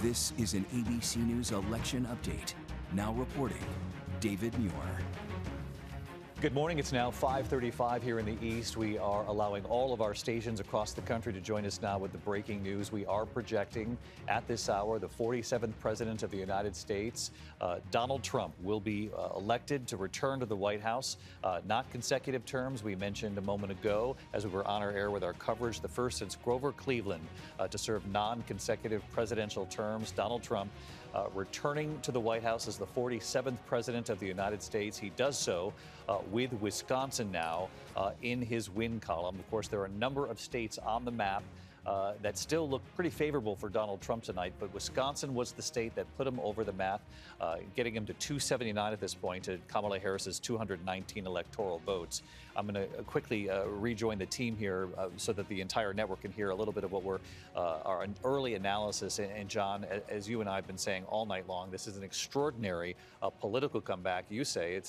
This is an ABC News election update. Now reporting, David Muir. Good morning. It's now 5:35 here in the East. We are allowing all of our stations across the country to join us now with the breaking news. We are projecting at this hour the 47th president of the United States, Donald Trump, will be elected to return to the White House. Not consecutive terms. We mentioned a moment ago as we were on our air with our coverage, the first since Grover Cleveland to serve non-consecutive presidential terms. Donald Trump returning to the White House as the 47th president of the United States. He does so with Wisconsin now in his win column. Of course, there are a number of states on the map that still look pretty favorable for Donald Trump tonight, but Wisconsin was the state that put him over the map, getting him to 279 at this point, to Kamala Harris's 219 electoral votes. I'm going to quickly rejoin the team here so that the entire network can hear a little bit of what our early analysis. And John, as you and I have been saying all night long, this is an extraordinary political comeback. You say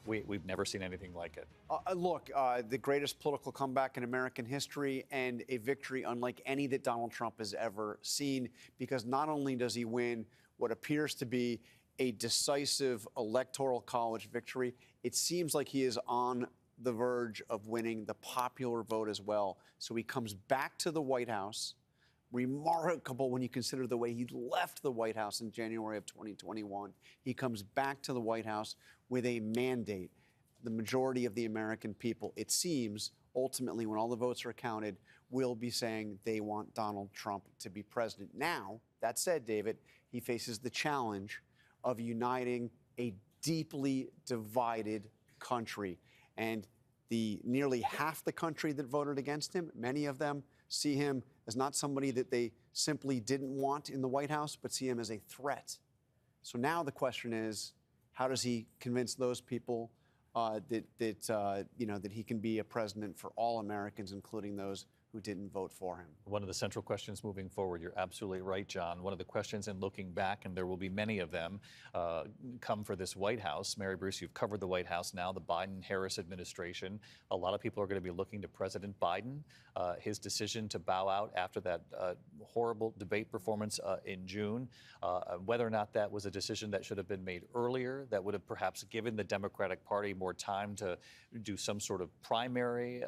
we've never seen anything like it. Look, the greatest political comeback in American history, and a victory unlike any that Donald Trump has ever seen, because not only does he win what appears to be a decisive electoral college victory, it seems like he is on the verge of winning the popular vote as well. So he comes back to the White House. Remarkable when you consider the way he left the White House in January of 2021. He comes back to the White House with a mandate. The majority of the American people, it seems, ultimately, when all the votes are counted, will be saying they want Donald Trump to be president. Now, that said, David, he faces the challenge of uniting a deeply divided country. And the nearly half the country that voted against him, many of them see him as not somebody that they simply didn't want in the White House, but see him as a threat. So now the question is, how does he convince those people that he can be a president for all Americans, including those who didn't vote for him? One of the central questions moving forward, you're absolutely right, John. One of the questions in looking back, and there will be many of them, come for this White House. Mary Bruce, you've covered the White House now, the Biden-Harris administration. A lot of people are going to be looking to President Biden, his decision to bow out after that horrible debate performance in June, whether or not that was a decision that should have been made earlier, that would have perhaps given the Democratic Party more time to do some sort of primary.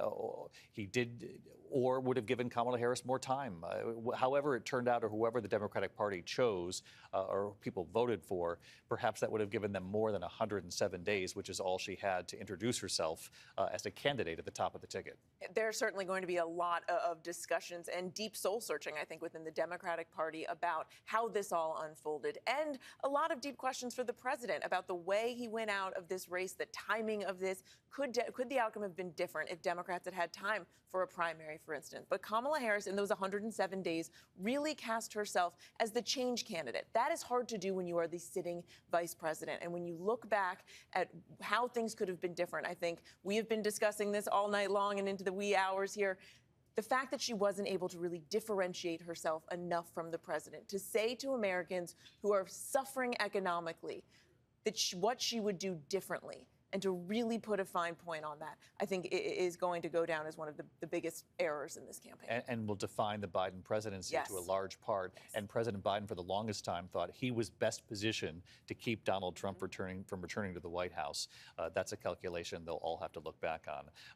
He did, or would have given Kamala Harris more time. However it turned out, or whoever the Democratic Party chose or people voted for, perhaps that would have given them more than 107 days, which is all she had to introduce herself as a candidate at the top of the ticket. There's certainly going to be a lot of discussions and deep soul searching, I think, within the Democratic Party about how this all unfolded, and a lot of deep questions for the president about the way he went out of this race, the timing of this. Could the outcome have been different if Democrats had had time for a primary, for instance? But Kamala Harris, in those 107 days, really cast herself as the change candidate. That is hard to do when you are the sitting vice president. And when you look back at how things could have been different, I think we have been discussing this all night long and into the wee hours here. The fact that she wasn't able to really differentiate herself enough from the president to say to Americans who are suffering economically that what she would do differently, and to really put a fine point on that, I think it is going to go down as one of the biggest errors in this campaign. And will define the Biden presidency to a large part. Yes. And President Biden, for the longest time, thought he was best positioned to keep Donald Trump returning to the White House. That's a calculation they'll all have to look back on.